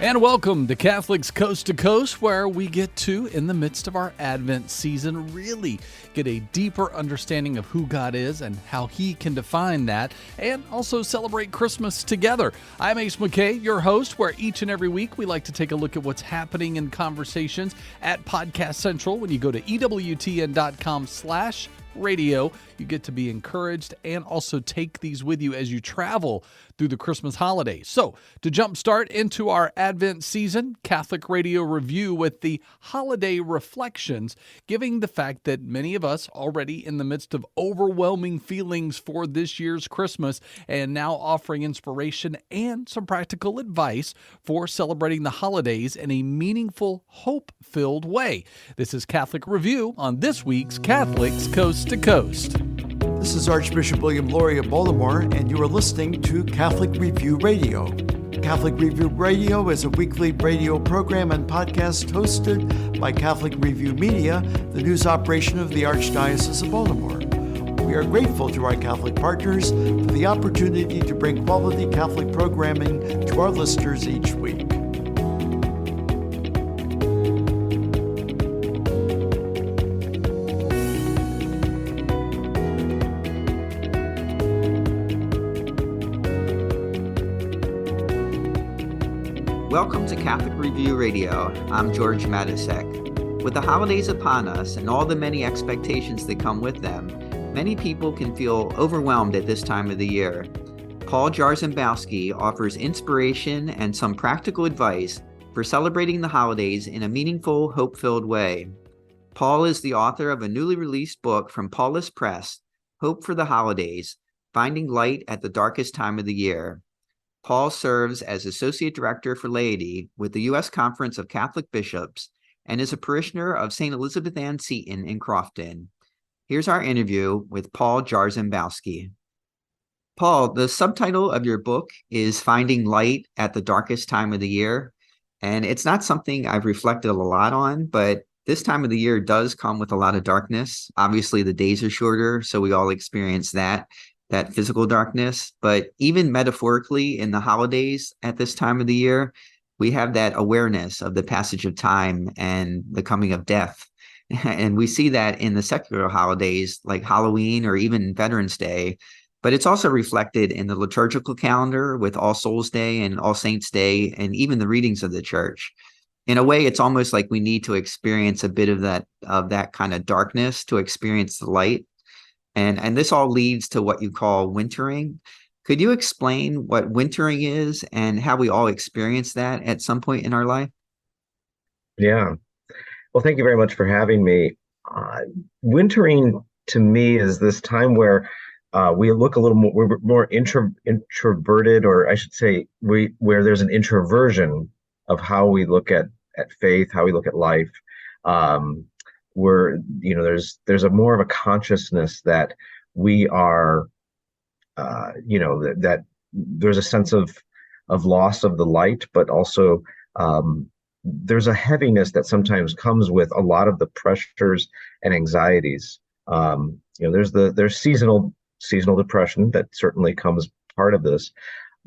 And welcome to Catholics Coast to Coast, where we get to, in the midst of our Advent season, really get a deeper understanding of who God is and how He can define that, and also celebrate Christmas together. I'm Ace McKay, your host, where each and every week we like to take a look at what's happening in conversations at Podcast Central. When you go to EWTN.com/radio, you get to be encouraged and also take these with you as you travel through the Christmas holidays. So, to jumpstart into our Advent season, Catholic Radio Review with the Holiday Reflections, giving the fact that many of us already in the midst of overwhelming feelings for this year's Christmas, and now offering inspiration and some practical advice for celebrating the holidays in a meaningful, hope-filled way. This is Catholic Review on this week's Catholics Coast to Coast. This is Archbishop William Lori of Baltimore, and you are listening to Catholic Review Radio. Catholic Review Radio is a weekly radio program and podcast hosted by Catholic Review Media, the news operation of the Archdiocese of Baltimore. We are grateful to our Catholic partners for the opportunity to bring quality Catholic programming to our listeners each week. Welcome to Catholic Review Radio. I'm George Matisek. With the holidays upon us and all the many expectations that come with them, many people can feel overwhelmed at this time of the year. Paul Jarzembowski offers inspiration and some practical advice for celebrating the holidays in a meaningful, hope-filled way. Paul is the author of a newly released book from Paulus Press, Hope for the Holidays, Finding Light at the Darkest Time of the Year. Paul serves as Associate Director for Laity with the U.S. Conference of Catholic Bishops and is a parishioner of St. Elizabeth Ann Seton in Crofton. Here's our interview with Paul Jarzembowski. Paul, the subtitle of your book is Finding Light at the Darkest Time of the Year, and it's not something I've reflected a lot on, but this time of the year does come with a lot of darkness. Obviously, the days are shorter, so we all experience that physical darkness, but even metaphorically in the holidays at this time of the year, we have that awareness of the passage of time and the coming of death. And we see that in the secular holidays like Halloween or even Veterans Day, but it's also reflected in the liturgical calendar with All Souls Day and All Saints Day and even the readings of the church. In a way, it's almost like we need to experience a bit of that kind of darkness to experience the light. And this all leads to what you call wintering. Could you explain what wintering is and how we all experience that at some point in our life? Yeah. Well, thank you very much for having me. Wintering to me is this time where we look a little more, we're more introverted, or I should say, where there's an introversion of how we look at faith, how we look at life. There's a more of a consciousness that we are, that there's a sense of loss of the light, but also there's a heaviness that sometimes comes with a lot of the pressures and anxieties. There's seasonal depression that certainly comes part of this,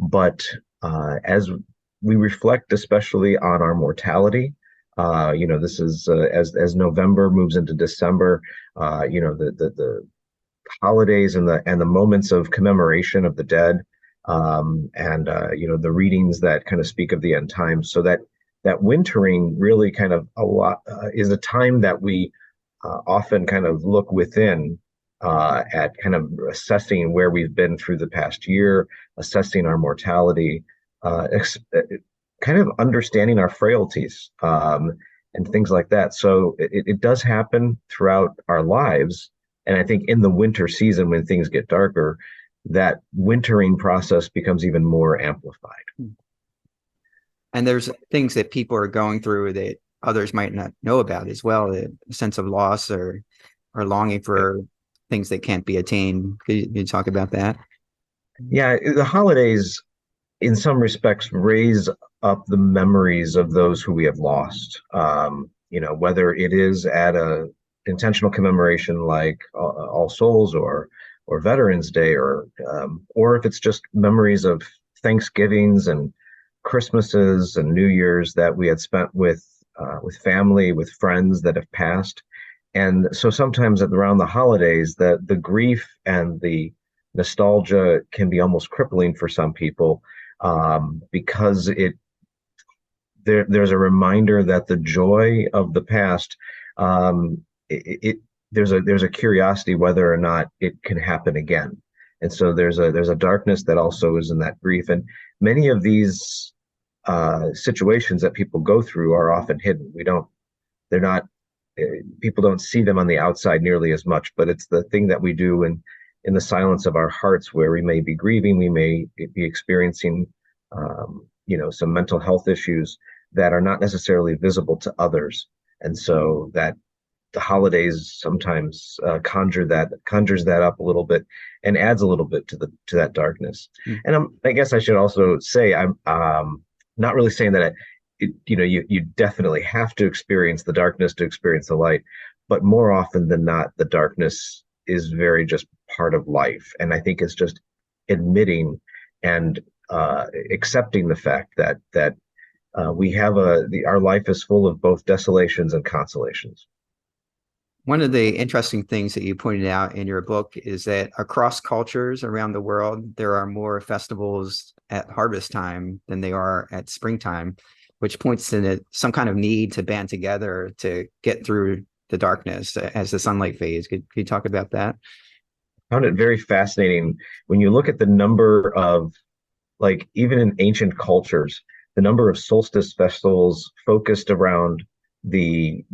but as we reflect, especially on our mortality. This is as November moves into December, the holidays and the moments of commemoration of the dead, and the readings that kind of speak of the end times. So that wintering really kind of is a time that we often kind of look within at kind of assessing where we've been through the past year, assessing our mortality, kind of understanding our frailties and things like that. So it does happen throughout our lives. And I think in the winter season, when things get darker, that wintering process becomes even more amplified. And there's things that people are going through that others might not know about as well, a sense of loss or longing for things that can't be attained. Could you talk about that? Yeah, the holidays, in some respects, raise up the memories of those who we have lost. Whether it is at a intentional commemoration like All Souls or Veterans Day, or if it's just memories of Thanksgivings and Christmases and New Year's that we had spent with family, with friends that have passed. And so sometimes around the holidays, the grief and the nostalgia can be almost crippling for some people, because there's a reminder that the joy of the past, there's a curiosity whether or not it can happen again. And so there's a darkness that also is in that grief. And many of these situations that people go through are often hidden. They're not, people don't see them on the outside nearly as much, but it's the thing that we do in the silence of our hearts, where we may be grieving, we may be experiencing, some mental health issues that are not necessarily visible to others. And so that the holidays sometimes conjures that up a little bit and adds a little bit to that darkness. And I guess I should also say, I'm not really saying that you definitely have to experience the darkness to experience the light, but more often than not, the darkness is very just part of life. And I think it's just admitting and accepting the fact that we have our life is full of both desolations and consolations. One of the interesting things that you pointed out in your book is that across cultures around the world, there are more festivals at harvest time than they are at springtime, which points to some kind of need to band together to get through the darkness as the sunlight fades. Could you talk about that? I found it very fascinating when you look at the number of, like, even in ancient cultures, the number of solstice festivals focused around the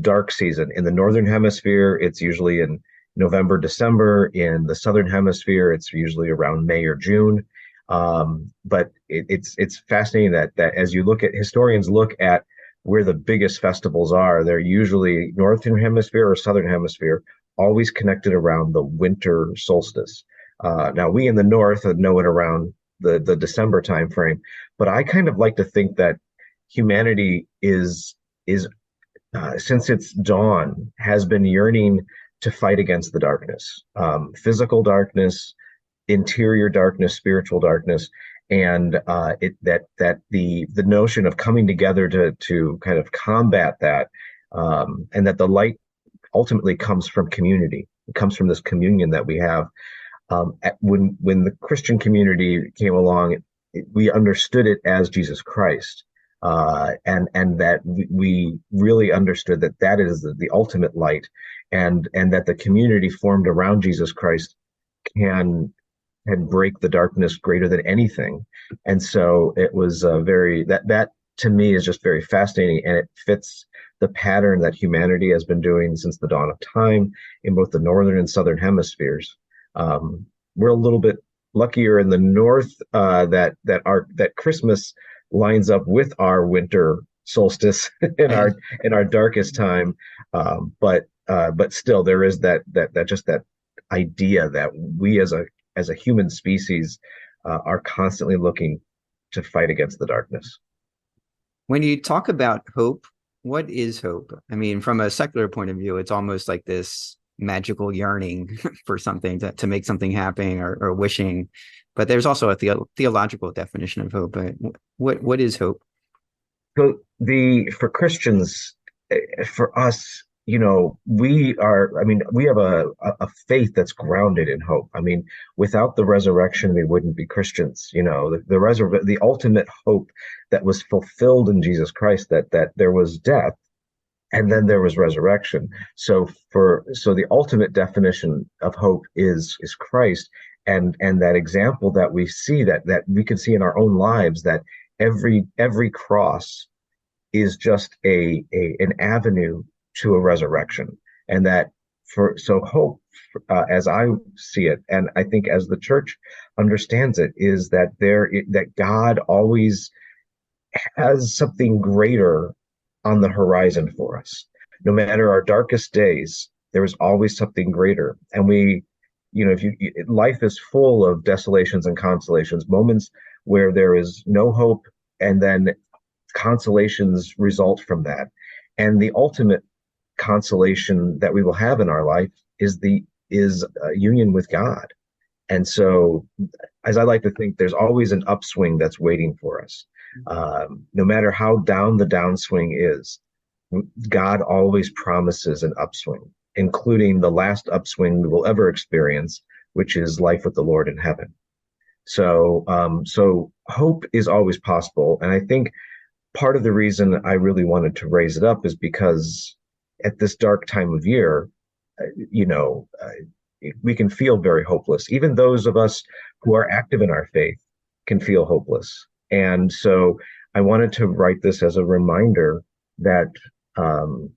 dark season. In the northern hemisphere, it's usually in November, December. In the southern hemisphere, it's usually around May or June. But it's fascinating that as historians look at where the biggest festivals are, they're usually northern hemisphere or southern hemisphere, always connected around the winter solstice. Now we in the north know it around the December timeframe, but I kind of like to think that humanity is since its dawn has been yearning to fight against the darkness, physical darkness, interior darkness, spiritual darkness, and the notion of coming together to kind of combat that, and that the light ultimately comes from community. It comes from this communion that we have. When the Christian community came along, we understood it as Jesus Christ. And that we really understood that is the ultimate light, and that the community formed around Jesus Christ can break the darkness greater than anything. And so it was that to me is just very fascinating, and it fits the pattern that humanity has been doing since the dawn of time in both the northern and southern hemispheres. We're a little bit luckier in the north that Christmas lines up with our winter solstice in our darkest time, but still there is that idea that we as a human species are constantly looking to fight against the darkness. When you talk about hope, what is hope? I mean, from a secular point of view, it's almost like this magical yearning for something to make something happen, or wishing. But there's also a theological definition of hope. What is hope? So for Christians, for us, we have a faith that's grounded in hope. I mean, without the resurrection, we wouldn't be Christians. The ultimate hope that was fulfilled in Jesus Christ, that there was death, and then there was resurrection. So the ultimate definition of hope is Christ, and that example that we see, that we can see in our own lives, that every cross is just an avenue to a resurrection. And that hope, as I see it, and I think as the church understands it, is that that God always has something greater on the horizon for us. No matter our darkest days, there is always something greater. And life is full of desolations and consolations, moments where there is no hope, and then consolations result from that. And the ultimate consolation that we will have in our life is union with God. And so, as I like to think, there's always an upswing that's waiting for us. No matter how down the downswing is, God always promises an upswing, including the last upswing we will ever experience, which is life with the Lord in heaven. So hope is always possible. And I think part of the reason I really wanted to raise it up is because at this dark time of year, you know, we can feel very hopeless. Even those of us who are active in our faith can feel hopeless. And so I wanted to write this as a reminder that um,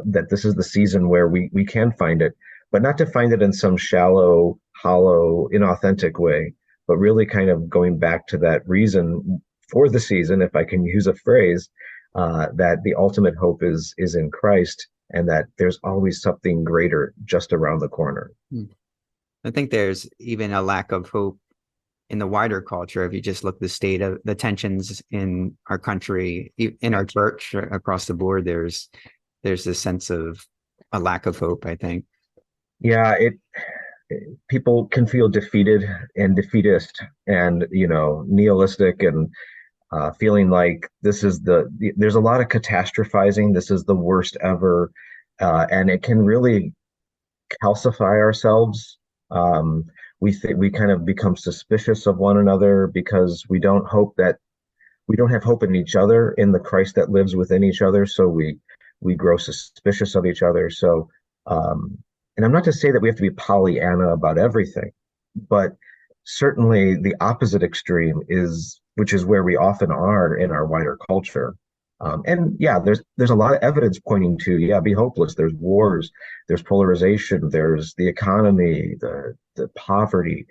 that this is the season where we can find it, but not to find it in some shallow, hollow, inauthentic way, but really kind of going back to that reason for the season, if I can use a phrase, that the ultimate hope is in Christ, and that there's always something greater just around the corner. I think there's even a lack of hope in the wider culture. If you just look at the state of the tensions in our country, in our church, across the board, there's this sense of a lack of hope, I think. Yeah, people can feel defeated and defeatist and, nihilistic, and feeling like there's a lot of catastrophizing. This is the worst ever. And it can really calcify ourselves. We kind of become suspicious of one another because we don't have hope in each other, in the Christ that lives within each other. So we grow suspicious of each other. So, and I'm not to say that we have to be Pollyanna about everything, but certainly the opposite extreme which is where we often are in our wider culture. And yeah, there's a lot of evidence pointing to, be hopeless. There's wars, there's polarization, there's the economy, the poverty,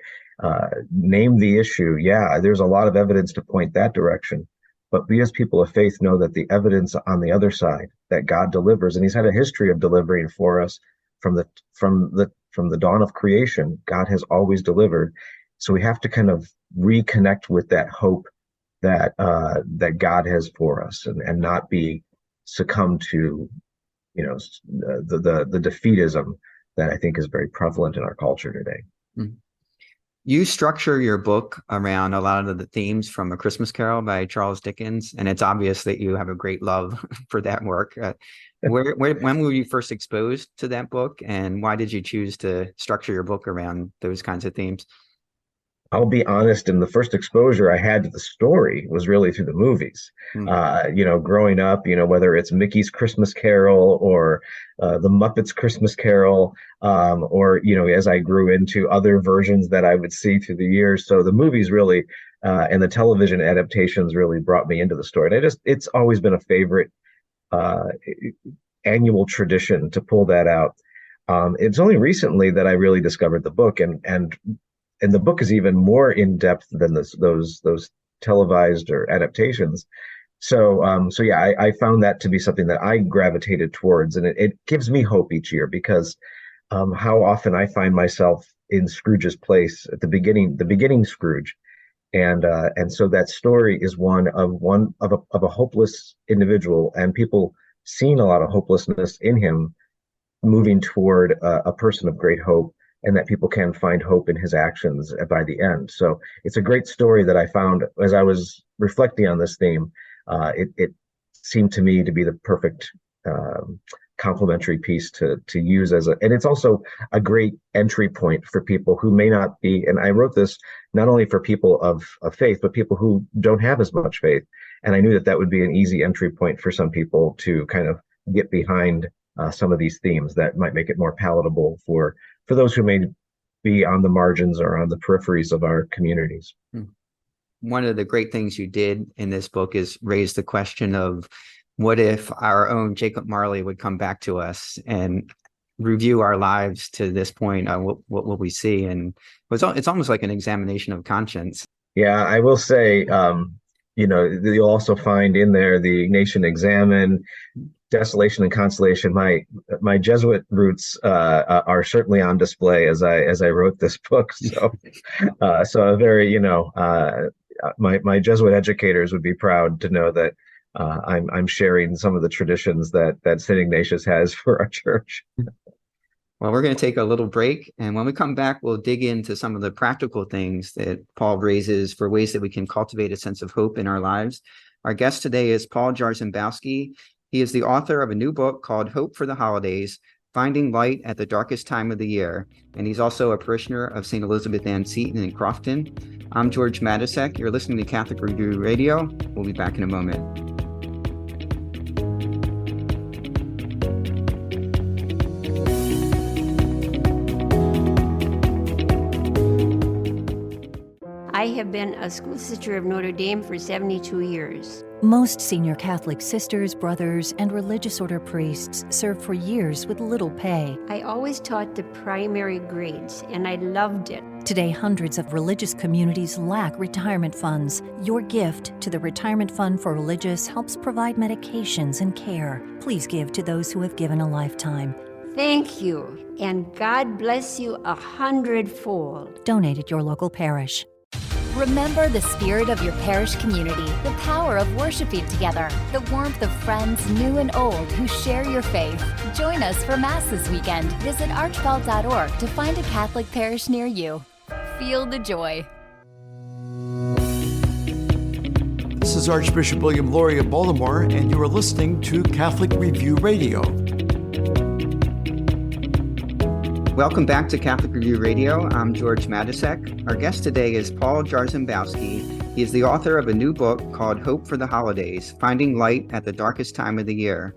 name the issue. Yeah, there's a lot of evidence to point that direction. But we as people of faith know that the evidence on the other side, that God delivers, and he's had a history of delivering for us from the dawn of creation. God has always delivered. So we have to kind of reconnect with that hope that God has for us, and not be succumb to the defeatism that I think is very prevalent in our culture today. Mm-hmm. You structure your book around a lot of the themes from A Christmas Carol by Charles Dickens, and it's obvious that you have a great love for that work. When were you first exposed to that book, and why did you choose to structure your book around those kinds of themes? I'll be honest, in the first exposure I had to the story was really through the movies. Growing up, whether it's Mickey's Christmas Carol or the Muppets Christmas Carol, or, as I grew into other versions that I would see through the years. So the movies really, and the television adaptations really brought me into the story. And it's always been a favorite annual tradition to pull that out. It's only recently that I really discovered the book, and the book is even more in depth than those televised or adaptations. So yeah, I found that to be something that I gravitated towards, and it gives me hope each year, because how often I find myself in Scrooge's place at the beginning Scrooge, and so that story is one of a hopeless individual, and people seeing a lot of hopelessness in him, moving toward a person of great hope, and that people can find hope in his actions by the end. So it's a great story that I found as I was reflecting on this theme. It seemed to me to be the perfect complementary piece to use and it's also a great entry point for people who may not be, and I wrote this not only for people of faith, but people who don't have as much faith. And I knew that would be an easy entry point for some people to kind of get behind some of these themes that might make it more palatable for those who may be on the margins or on the peripheries of our communities. One of the great things you did in this book is raise the question of, what if our own Jacob Marley would come back to us and review our lives to this point? What will we see? And it's almost like an examination of conscience. Yeah, I will say, you'll also find in there the Nation Examine, Desolation and Consolation. My Jesuit roots are certainly on display as I wrote this book. So so a very my Jesuit educators would be proud to know that I'm sharing some of the traditions that St. Ignatius has for our church. Well, we're going to take a little break. And when we come back, we'll dig into some of the practical things that Paul raises for ways that we can cultivate a sense of hope in our lives. Our guest today is Paul Jarzembowski. He is the author of a new book called Hope for the Holidays, Finding Light at the Darkest Time of the Year. And he's also a parishioner of St. Elizabeth Ann Seton in Crofton. I'm George Matysek. You're listening to Catholic Review Radio. We'll be back in a moment. I have been a school sister of Notre Dame for 72 years. Most senior Catholic sisters, brothers, and religious order priests served for years with little pay. I always taught the primary grades, and I loved it. Today, hundreds of religious communities lack retirement funds. Your gift to the Retirement Fund for Religious helps provide medications and care. Please give to those who have given a lifetime. Thank you, and God bless you 100-fold. Donate at your local parish. Remember the spirit of your parish community, the power of worshiping together, the warmth of friends new and old who share your faith. Join us for Mass this weekend. Visit archbell.org to find a Catholic parish near you. Feel the joy. This is Archbishop William Lori of Baltimore, and you are listening to Catholic Review Radio. Welcome back to Catholic Review Radio. I'm George Matysek. Our guest today is Paul Jarzembowski. He is the author of a new book called Hope for the Holidays, Finding Light at the Darkest Time of the Year.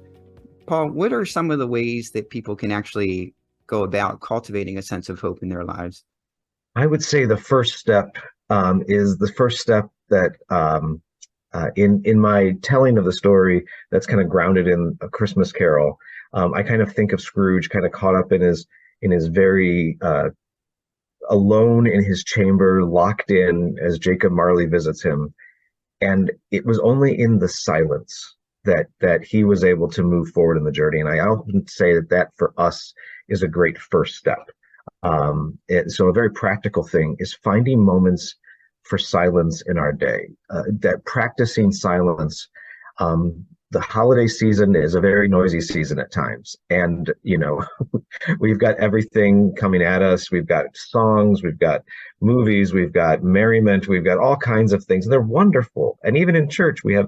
Paul, what are some of the ways that people can actually go about cultivating a sense of hope in their lives? I would say the first step is the first step that in my telling of the story that's kind of grounded in A Christmas Carol. I kind of think of Scrooge kind of caught up in his very alone in his chamber, locked in as Jacob Marley visits him. And it was only in the silence that he was able to move forward in the journey. And I often say that for us is a great first step. So a very practical thing is finding moments for silence in our day, that practicing silence. The holiday season is a very noisy season at times. And, we've got everything coming at us. We've got songs, we've got movies, we've got merriment, we've got all kinds of things. And they're wonderful. And even in church, we have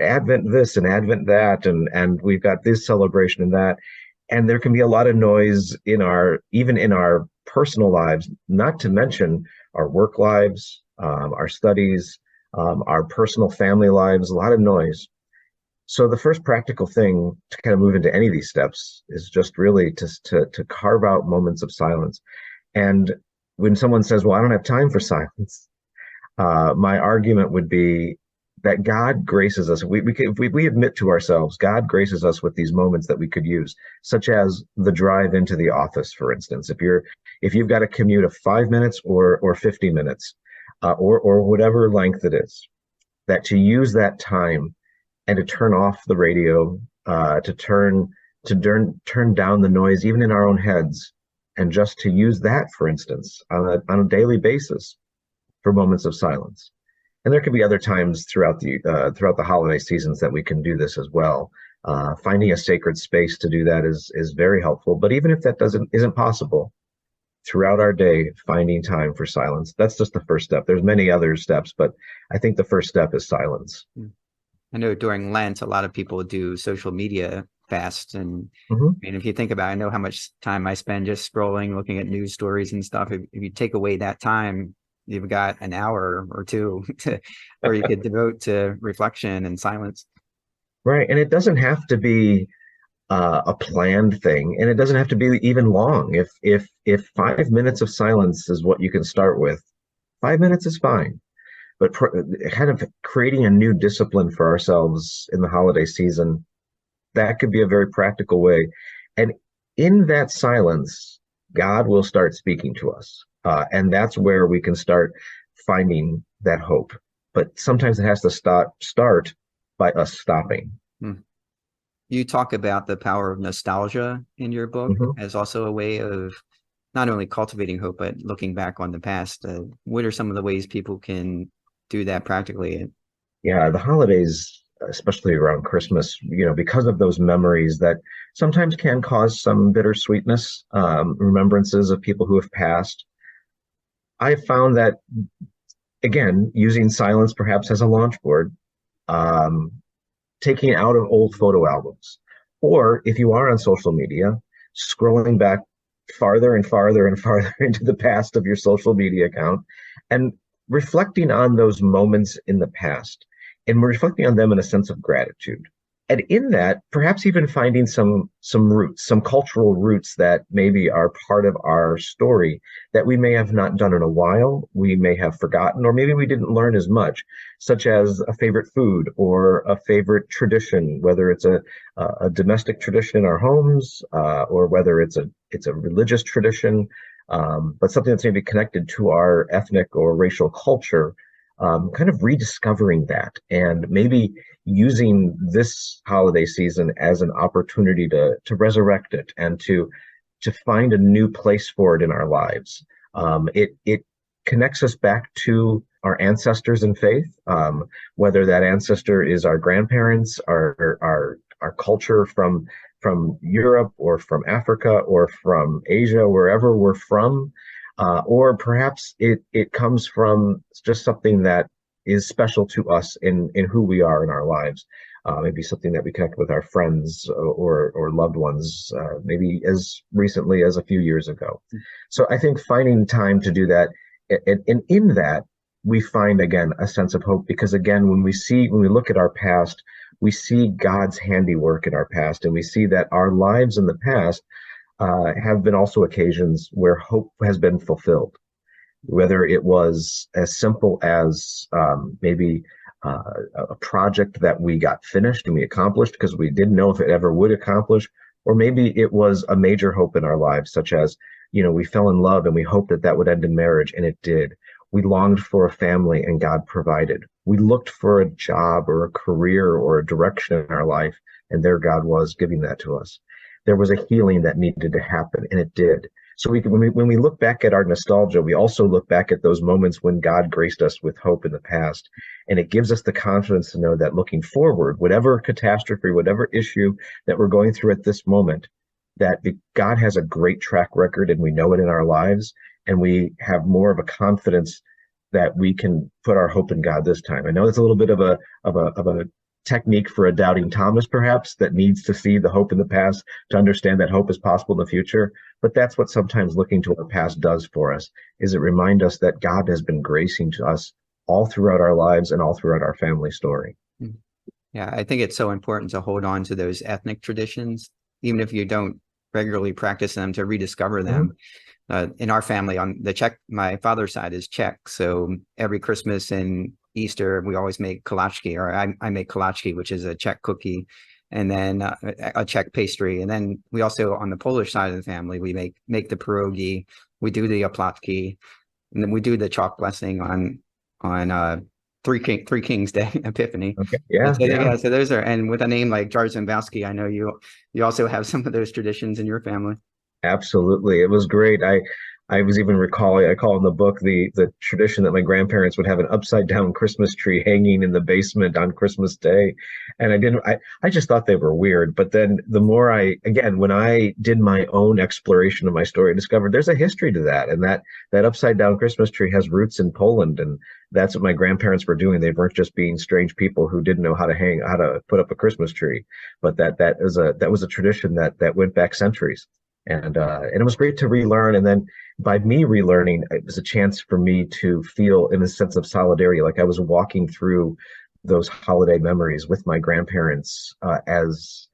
Advent this and Advent that, and we've got this celebration and that. And there can be a lot of noise even in our personal lives, not to mention our work lives, our studies, our personal family lives, a lot of noise. So the first practical thing to kind of move into any of these steps is just really to carve out moments of silence. And when someone says, well, I don't have time for silence, my argument would be that God graces us. We admit to ourselves, God graces us with these moments that we could use, such as the drive into the office, for instance. If you've got a commute of 5 minutes or 50 minutes, or whatever length it is, that to use that time and to turn off the radio, to turn down the noise, even in our own heads, and just to use that, for instance, on a daily basis for moments of silence. And there could be other times throughout the holiday seasons that we can do this as well. Finding a sacred space to do that is very helpful. But even if that isn't possible, throughout our day, finding time for silence, that's just the first step. There's many other steps, but I think the first step is silence. I know during Lent, a lot of people do social media fasts. And if you think about it, I know how much time I spend just scrolling, looking at news stories and stuff. If you take away that time, you've got an hour or two or you could devote to reflection and silence. Right. And it doesn't have to be a planned thing, and it doesn't have to be even long. If 5 minutes of silence is what you can start with, 5 minutes is fine. But kind of creating a new discipline for ourselves in the holiday season, that could be a very practical way. And in that silence, God will start speaking to us. And that's where we can start finding that hope. But sometimes it has to start by us stopping. You talk about the power of nostalgia in your book as also a way of not only cultivating hope, but looking back on the past. What are some of the ways people can do that practically? Yeah, the holidays especially around Christmas, because of those memories that sometimes can cause some bittersweetness, remembrances of people who have passed. I found that, again, using silence perhaps as a launch board, um, taking out of old photo albums, or if you are on social media, scrolling back farther and farther and farther into the past of your social media account and reflecting on those moments in the past and reflecting on them in a sense of gratitude. And in that, perhaps even finding some roots, some cultural roots that maybe are part of our story that we may have not done in a while, we may have forgotten, or maybe we didn't learn as much, such as a favorite food or a favorite tradition, whether it's a domestic tradition in our homes, or whether it's a religious tradition, but something that's maybe connected to our ethnic or racial culture. Kind of rediscovering that and maybe using this holiday season as an opportunity to resurrect it and to find a new place for it in our lives. It connects us back to our ancestors in faith, whether that ancestor is our grandparents, our culture from Europe or from Africa or from Asia, wherever we're from. Or perhaps it comes from just something that is special to us in who we are in our lives. Maybe something that we connect with our friends or loved ones, maybe as recently as a few years ago. So I think finding time to do that, and in that, we find, again, a sense of hope, because, again, when we look at our past, we see God's handiwork in our past, and we see that our lives in the past have been also occasions where hope has been fulfilled, whether it was as simple as maybe a project that we got finished and we accomplished because we didn't know if it ever would accomplish, or maybe it was a major hope in our lives, such as, we fell in love and we hoped that would end in marriage, and it did. We longed for a family and God provided. We looked for a job or a career or a direction in our life, and there God was giving that to us. There was a healing that needed to happen, and it did. So when we look back at our nostalgia, we also look back at those moments when God graced us with hope in the past. And it gives us the confidence to know that looking forward, whatever catastrophe, whatever issue that we're going through at this moment, that God has a great track record, and we know it in our lives, and we have more of a confidence that we can put our hope in God this time. I know it's a little bit of a technique for a doubting Thomas, perhaps, that needs to see the hope in the past to understand that hope is possible in the future. But that's what sometimes looking to our past does for us, is it reminds us that God has been gracing to us all throughout our lives and all throughout our family story. Yeah, I think it's so important to hold on to those ethnic traditions, even if you don't regularly practice them, to rediscover them. In our family, on the Czech, my father's side is Czech, so every Christmas and Easter, we always make kolačky, or I make kolačky, which is a Czech cookie, and then a Czech pastry. And then we also, on the Polish side of the family, we make the pierogi, we do the oplatki, and then we do the chalk blessing on Three Kings Day, Epiphany. Okay. Yeah. So those are, and with a name like Jarzembowski, I know you also have some of those traditions in your family. Absolutely. It was great. I was even recalling, I call in the book the tradition that my grandparents would have an upside down Christmas tree hanging in the basement on Christmas Day. And I just thought they were weird. But then the more when I did my own exploration of my story, I discovered there's a history to that. And that upside down Christmas tree has roots in Poland. And that's what my grandparents were doing. They weren't just being strange people who didn't know how to put up a Christmas tree, but that was a tradition that went back centuries. And it was great to relearn. And then by me relearning, it was a chance for me to feel in a sense of solidarity, like I was walking through those holiday memories with my grandparents as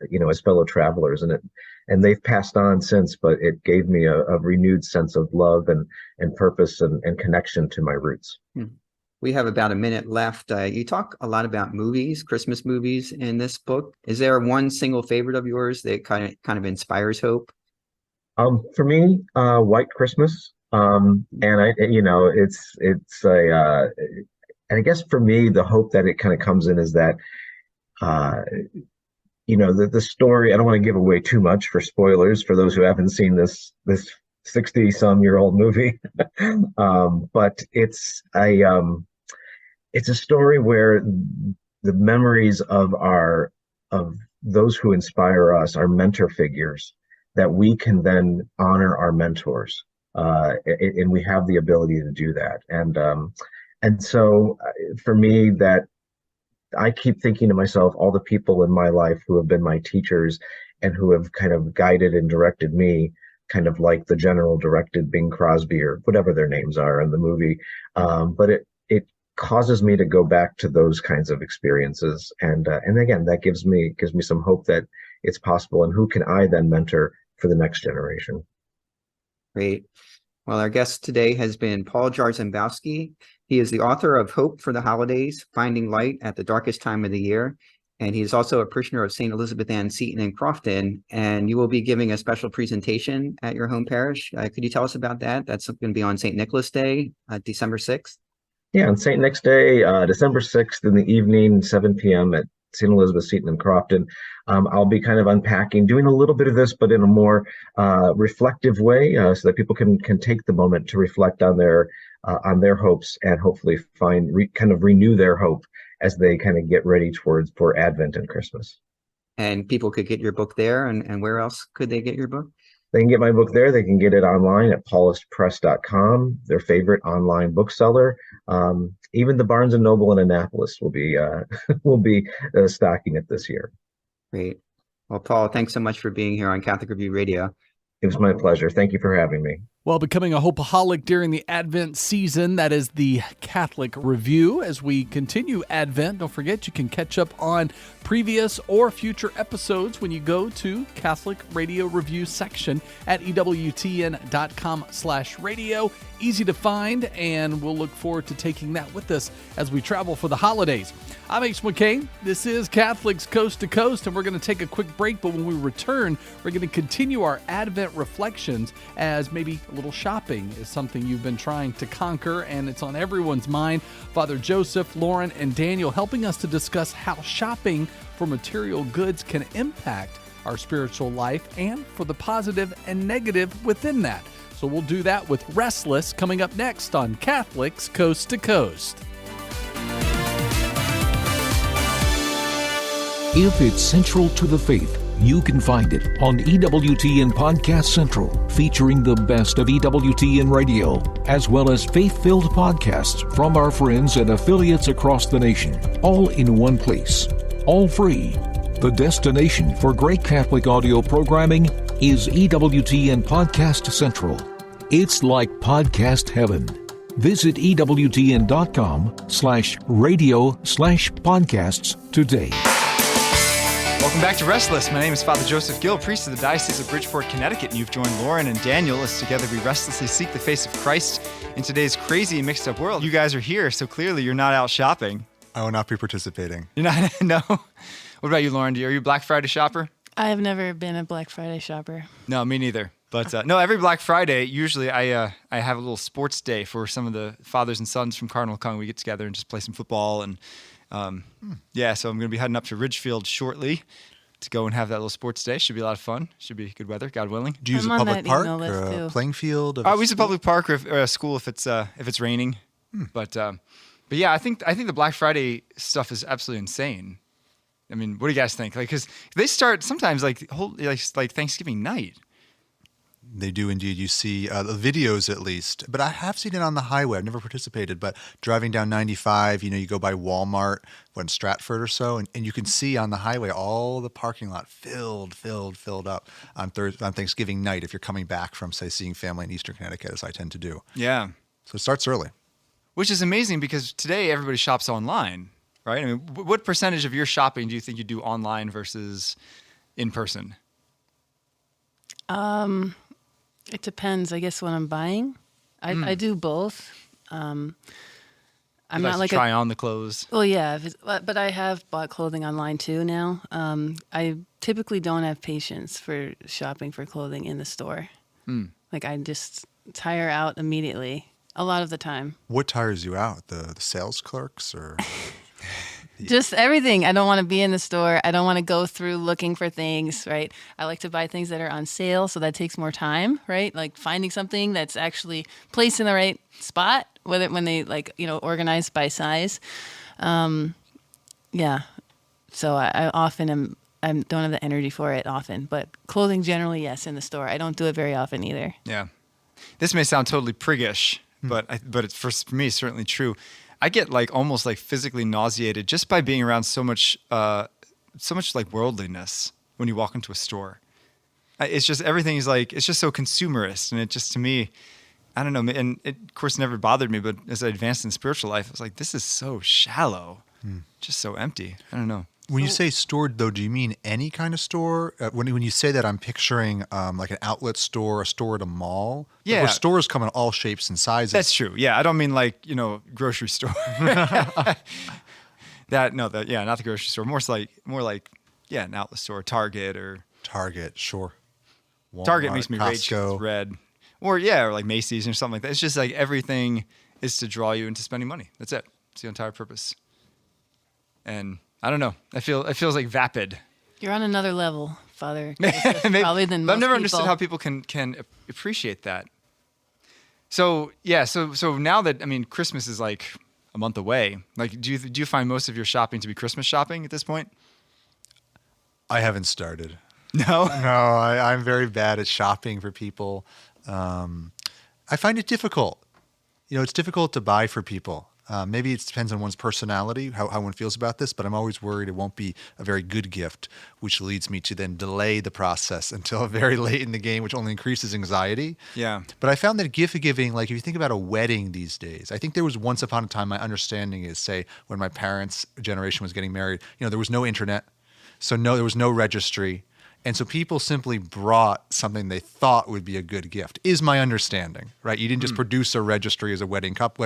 fellow travelers. And they've passed on since, but it gave me a renewed sense of love and purpose and connection to my roots. We have about a minute left. You talk a lot about movies, Christmas movies in this book. Is there one single favorite of yours that kind of inspires hope? For me, White Christmas, and and I guess for me, the hope that it kind of comes in is that, the story. I don't want to give away too much for spoilers for those who haven't seen this 60-some-year-old movie, but it's a story where the memories of those who inspire us, our mentor figures, that we can then honor our mentors, and we have the ability to do that. And so for me, that I keep thinking to myself, all the people in my life who have been my teachers and who have kind of guided and directed me, kind of like the general directed Bing Crosby or whatever their names are in the movie. But it causes me to go back to those kinds of experiences, and again, that gives me some hope that it's possible. And who can I then mentor for the next generation? Great. Well, our guest today has been Paul Jarzembowski. He is the author of Hope for the Holidays, Finding Light at the Darkest Time of the Year. And he's also a parishioner of St. Elizabeth Ann Seton in Crofton. And you will be giving a special presentation at your home parish. Could you tell us about that? That's going to be on St. Nicholas Day, December 6th. Yeah, on St. Nick's Day, December 6th in the evening, 7 p.m. at St. Elizabeth Seton in Crofton. I'll be kind of unpacking, doing a little bit of this, but in a more reflective way, so that people can take the moment to reflect on their hopes, and hopefully kind of renew their hope as they kind of get ready for Advent and Christmas. And people could get your book there. And where else could they get your book? They can get my book there. They can get it online at paulistpress.com, their favorite online bookseller. Even the Barnes & Noble in Annapolis will be stocking it this year. Great. Well, Paul, thanks so much for being here on Catholic Review Radio. It was my pleasure. Thank you for having me. Well, becoming a Hope-a-holic during the Advent season, that is the Catholic Review. As we continue Advent, don't forget you can catch up on previous or future episodes when you go to Catholic Radio Review section at EWTN.com/radio. Easy to find, and we'll look forward to taking that with us as we travel for the holidays. I'm Ace McKay. This is Catholics Coast to Coast, and we're going to take a quick break, but when we return, we're going to continue our Advent reflections, as maybe a little shopping is something you've been trying to conquer, and it's on everyone's mind. Father Joseph, Lauren, and Daniel helping us to discuss how shopping for material goods can impact our spiritual life, and for the positive and negative within that. So we'll do that with Restless coming up next on Catholics Coast to Coast. If it's central to the faith, you can find it on EWTN Podcast Central, featuring the best of EWTN Radio, as well as faith-filled podcasts from our friends and affiliates across the nation, all in one place, all free. The destination for great Catholic audio programming is EWTN Podcast Central. It's like podcast heaven. Visit EWTN.com/radio/podcasts today. Welcome back to Restless. My name is Father Joseph Gill, priest of the Diocese of Bridgeport, Connecticut, and you've joined Lauren and Daniel as together we restlessly seek the face of Christ in today's crazy and mixed up world. You guys are here, so clearly you're not out shopping. I will not be participating. You're not? No? What about you, Lauren? Are you a Black Friday shopper? I have never been a Black Friday shopper. No, me neither. But no, every Black Friday, usually I have a little sports day for some of the fathers and sons from Cardinal Kung. We get together and just play some football. And yeah, so I'm going to be heading up to Ridgefield shortly to go and have that little sports day. Should be a lot of fun. Should be good weather, God willing. Do you use a public park or a playing field? We use a public park or a school if it's raining. But yeah, I think the Black Friday stuff is absolutely insane. I mean, what do you guys think? Like, because they start sometimes like Thanksgiving night. They do indeed. You see the videos at least, but I have seen it on the highway. I've never participated, but driving down 95, you go by Walmart, in Stratford or so, and you can see on the highway all the parking lot filled up on Thanksgiving night if you're coming back from, say, seeing family in Eastern Connecticut, as I tend to do. Yeah. So it starts early. Which is amazing because today everybody shops online, right? I mean, what percentage of your shopping do you think you do online versus in person? It depends, I guess, what I'm buying. I do both. I'm not like try on the clothes. Well, yeah, but I have bought clothing online too now. I typically don't have patience for shopping for clothing in the store. Like I just tire out immediately a lot of the time. What tires you out? The sales clerks or? Just everything. I don't want to be in the store. I don't want to go through looking for things, right? I like to buy things that are on sale, so that takes more time, right? Like finding something that's actually placed in the right spot, when they organize by size. Yeah. So I often I don't have the energy for it often, but clothing generally, yes, in the store. I don't do it very often either. Yeah. This may sound totally priggish, but it's for me, it's certainly true. I get like almost like physically nauseated just by being around so much like worldliness when you walk into a store. It's just, everything is like, it's just so consumerist. And it just, to me, I don't know. And it, of course, never bothered me, but as I advanced in spiritual life, I was like, this is so shallow, just so empty. I don't know. When you say store, though, do you mean any kind of store? When you say that, I'm picturing like an outlet store, a store at a mall. Yeah. Where stores come in all shapes and sizes. That's true. Yeah. I don't mean like, grocery store. Not the grocery store. More like, an outlet store, Target, sure. Walmart, Target makes me rage 'cause Costco. it's red. Or like Macy's or something like that. It's just like everything is to draw you into spending money. That's it. It's the entire purpose. And I don't know. It feels like vapid. You're on another level, Father. Maybe, Probably than but most I've never people. understood how people can appreciate that. So yeah, so now that Christmas is like a month away. Like, do you find most of your shopping to be Christmas shopping at this point? I haven't started. No? No, I'm very bad at shopping for people. I find it difficult. It's difficult to buy for people. Maybe it depends on one's personality, how one feels about this, but I'm always worried it won't be a very good gift, which leads me to then delay the process until very late in the game, which only increases anxiety. Yeah. But I found that gift giving, like if you think about a wedding these days, I think there was once upon a time, my understanding is, say, when my parents' generation was getting married, there was no internet, so there was no registry. And so people simply brought something they thought would be a good gift, is my understanding, right? You didn't just produce a registry as a wedded couple.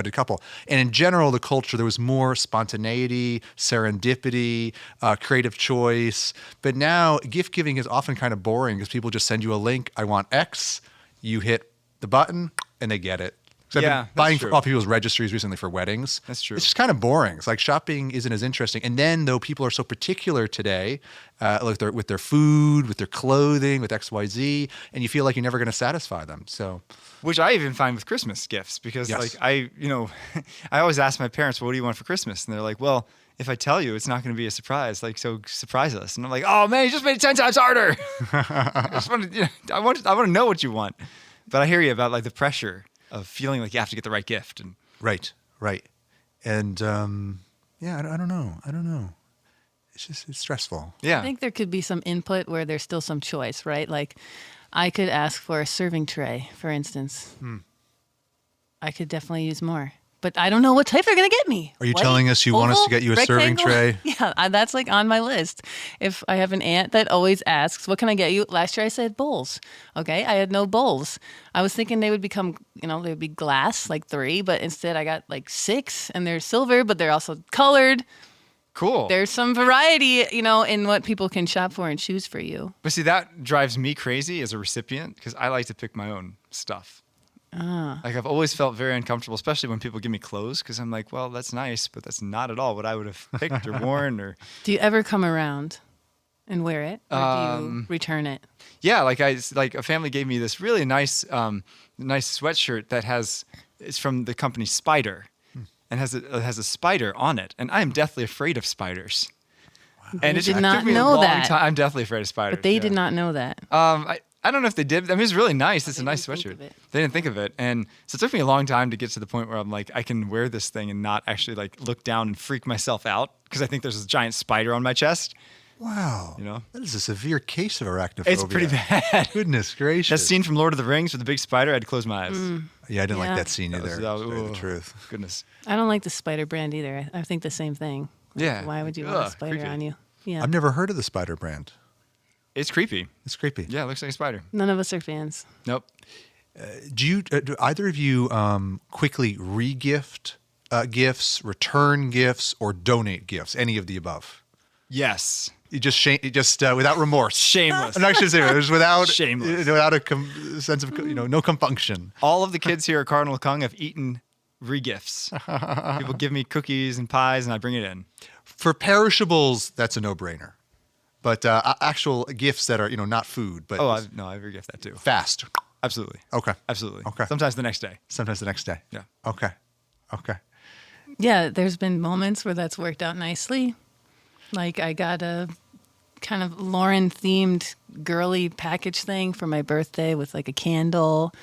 And in general, the culture, there was more spontaneity, serendipity, creative choice. But now gift giving is often kind of boring because people just send you a link, I want X, you hit the button, and they get it. So I've been buying off people's registries recently for weddings. That's true. It's just kind of boring. It's like shopping isn't as interesting. And then, though, people are so particular today, with their food, with their clothing, with XYZ, and you feel like you're never going to satisfy them. So, which I even find with Christmas gifts, because I always ask my parents, well, what do you want for Christmas? And they're like, well, if I tell you, it's not going to be a surprise. Like, so surprise us. And I'm like, oh man, you just made it 10 times harder. I want to know what you want. But I hear you about like the pressure of feeling like you have to get the right gift. And right. And I don't know. It's stressful. Yeah. I think there could be some input where there's still some choice, right? Like I could ask for a serving tray, for instance. I could definitely use more. But I don't know what type they're going to get me. Are you telling us you want us to get you a serving tray? Yeah, that's like on my list. If I have an aunt that always asks, what can I get you? Last year I said bowls. Okay, I had no bowls. I was thinking they would become, they would be glass, like 3, but instead I got like 6, and they're silver, but they're also colored. Cool. There's some variety, in what people can shop for and choose for you. But see, that drives me crazy as a recipient because I like to pick my own stuff. Like I've always felt very uncomfortable, especially when people give me clothes, because I'm like, well, that's nice, but that's not at all what I would have picked or worn. Or do you ever come around and wear it, or do you return it? Yeah, like a family gave me this really nice sweatshirt that it's from the company Spider, and has a spider on it, and I am deathly afraid of spiders. Wow. And it took not me know a long that. time. I'm deathly afraid of spiders. But they did not know that. I don't know if they did. I mean, it's really nice. It's a nice sweatshirt. They didn't think of it. And so it took me a long time to get to the point where I'm like, I can wear this thing and not actually like look down and freak myself out because I think there's a giant spider on my chest. Wow. That is a severe case of arachnophobia. It's pretty bad. Goodness gracious. That scene from Lord of the Rings with the big spider, I had to close my eyes. Yeah, I didn't like that scene either. That was the truth. Goodness. I don't like the spider brand either. I think the same thing. Yeah. Why would you want a spider creepy. on you? Yeah. I've never heard of the spider brand. It's creepy. It's creepy. Yeah, it looks like a spider. None of us are fans. Nope. Do either of you quickly re-gift gifts, return gifts, or donate gifts? Any of the above? Yes. You just without remorse. Shameless. I'm not actually saying it was without shameless, without a sense of no compunction. All of the kids here at Cardinal Kung have eaten re-gifts. People give me cookies and pies, and I bring it in. For perishables, that's a no-brainer. But actual gifts that are not food, but I re-gift that too. Fast. Absolutely. Okay. Absolutely. Okay. Sometimes the next day. Yeah. Okay. Yeah, there's been moments where that's worked out nicely. Like I got a kind of Lauren-themed girly package thing for my birthday with like a candle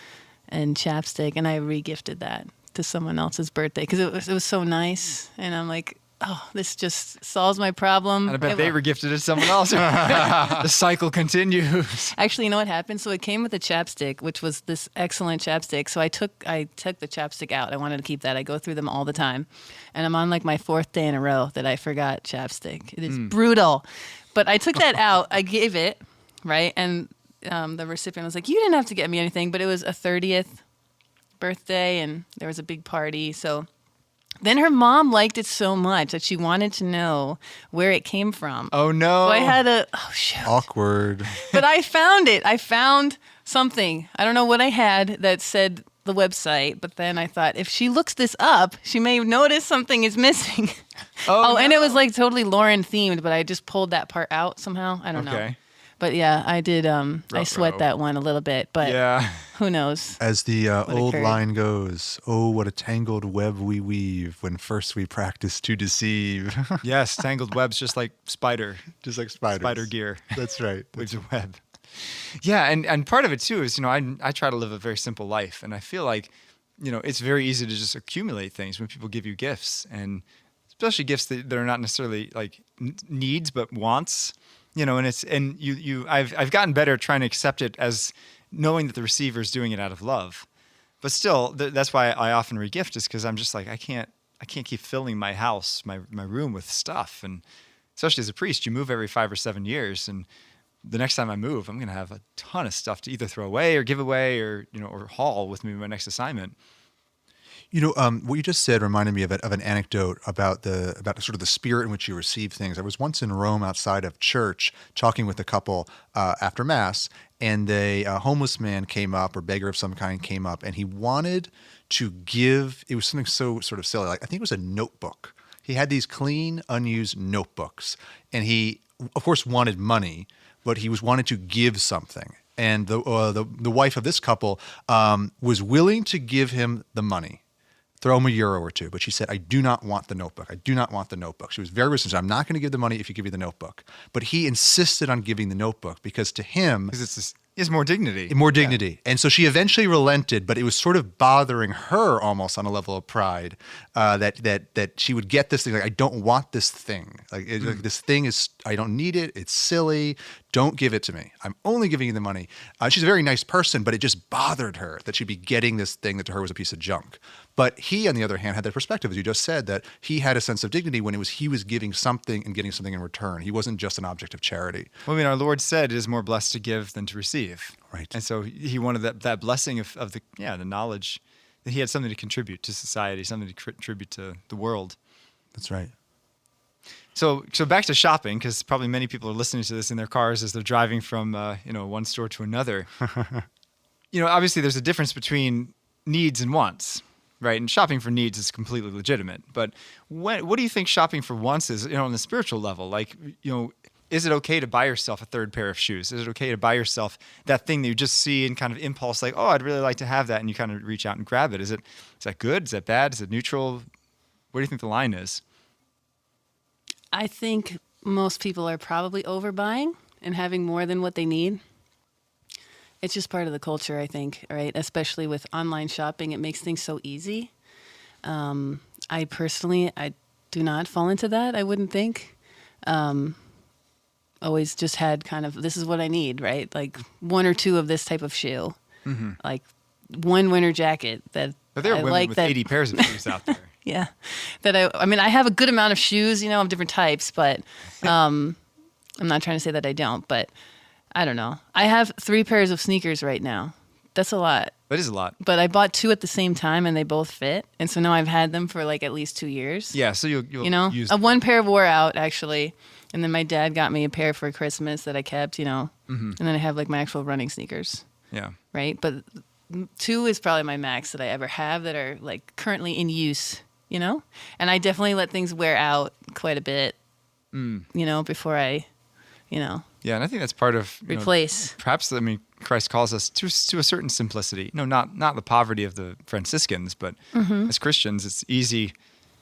and chapstick, and I re-gifted that to someone else's birthday because it was so nice, and I'm like, oh, this just solves my problem. And I bet they re-gifted it to someone else. The cycle continues. Actually, you know what happened? So it came with a chapstick, which was this excellent chapstick. So I took the chapstick out. I wanted to keep that. I go through them all the time. And I'm on like my 4th day in a row that I forgot chapstick. It is brutal. But I took that out. I gave it, right? And the recipient was like, you didn't have to get me anything, but it was a 30th birthday and there was a big party. So then her mom liked it so much that she wanted to know where it came from. Oh, no. So I had shoot. Awkward. But I found it. I found something. I don't know what I had that said the website, but then I thought, if she looks this up, she may notice something is missing. Oh, no. And it was like totally Lauren themed, but I just pulled that part out somehow. I don't know. But yeah, I did. I sweat that one a little bit, but who knows? As the old occurred. line goes, oh, what a tangled web we weave when first we practice to deceive. Yes, tangled webs just like spider. Just like spiders. Spider gear. That's right. Weaves a web. Yeah, and part of it too is, I try to live a very simple life, and I feel like, it's very easy to just accumulate things when people give you gifts, and especially gifts that are not necessarily like needs but wants. I've gotten better at trying to accept it as knowing that the receiver is doing it out of love. But still, that's why I often regift, is because I'm just like, I can't keep filling my house, my room with stuff. And especially as a priest, you move every 5 or 7 years. And the next time I move, I'm going to have a ton of stuff to either throw away or give away or haul with me my next assignment. What you just said reminded me of an anecdote about sort of the spirit in which you receive things. I was once in Rome outside of church talking with a couple after Mass, and a homeless man came up, or beggar of some kind came up, and he wanted to give, it was something so sort of silly, like I think it was a notebook. He had these clean, unused notebooks, and he, of course, wanted money, but he wanted to give something. And the wife of this couple was willing to give him the money. Throw him €1 or €2. But she said, I do not want the notebook. I do not want the notebook. She was very resistant. I'm not going to give the money if you give me the notebook. But he insisted on giving the notebook because to him... Because it's more dignity. More dignity. Yeah. And so she eventually relented, but it was sort of bothering her almost on a level of pride that she would get this thing. Like, I don't want this thing. Like this thing is, I don't need it. It's silly. Don't give it to me. I'm only giving you the money. She's a very nice person, but it just bothered her that she'd be getting this thing that to her was a piece of junk. But he, on the other hand, had that perspective, as you just said, that he had a sense of dignity when he was giving something and getting something in return. He wasn't just an object of charity. Well, our Lord said it is more blessed to give than to receive. Right. And so he wanted that blessing of the knowledge that he had something to contribute to society, something to contribute to the world. That's right. So back to shopping, because probably many people are listening to this in their cars as they're driving from one store to another. Obviously there's a difference between needs and wants, right? And shopping for needs is completely legitimate. But what do you think shopping for wants is, on the spiritual level? Like, is it okay to buy yourself a third pair of shoes? Is it okay to buy yourself that thing that you just see in kind of impulse, like, oh, I'd really like to have that, and you kind of reach out and grab it? Is that good? Is that bad? Is it neutral? Where do you think the line is? I think most people are probably overbuying and having more than what they need. It's just part of the culture, I think, right? Especially with online shopping, it makes things so easy. I personally do not fall into that, I wouldn't think. Always just had kind of, this is what I need, right? Like 1 or 2 of this type of shoe. Mm-hmm. Like one winter jacket that but there are women with 80 pairs of shoes out there. Yeah. That I have a good amount of shoes, of different types, but I'm not trying to say that I don't, but I don't know. I have 3 pairs of sneakers right now. That's a lot. That is a lot. But I bought 2 at the same time and they both fit. And so now I've had them for like at least 2 years. Yeah, so you'll use them. One pair wore out actually. And then my dad got me a pair for Christmas that I kept, Mm-hmm. And then I have like my actual running sneakers. Yeah. Right? But 2 is probably my max that I ever have that are like currently in use, And I definitely let things wear out quite a bit, before I, Yeah, and I think that's part of replace. Perhaps Christ calls us to a certain simplicity. No, not the poverty of the Franciscans, but as Christians, it's easy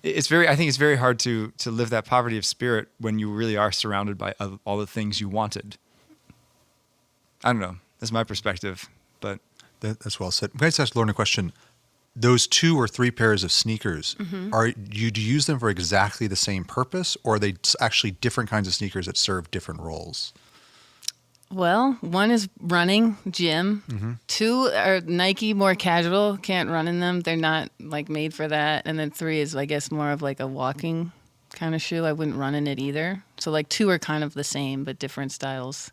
I think it's very hard to live that poverty of spirit when you really are surrounded by all the things you wanted. I don't know. That's my perspective, but That's well said. I'm going to ask Lauren a question. Those 2 or 3 pairs of sneakers, do you use them for exactly the same purpose, or are they actually different kinds of sneakers that serve different roles? Well, 1 is running, gym. 2 are Nike, more casual. Can't run in them. They're not like made for that. And then 3 is, I guess, more of like a walking kind of shoe. I wouldn't run in it either. So like 2 are kind of the same, but different styles.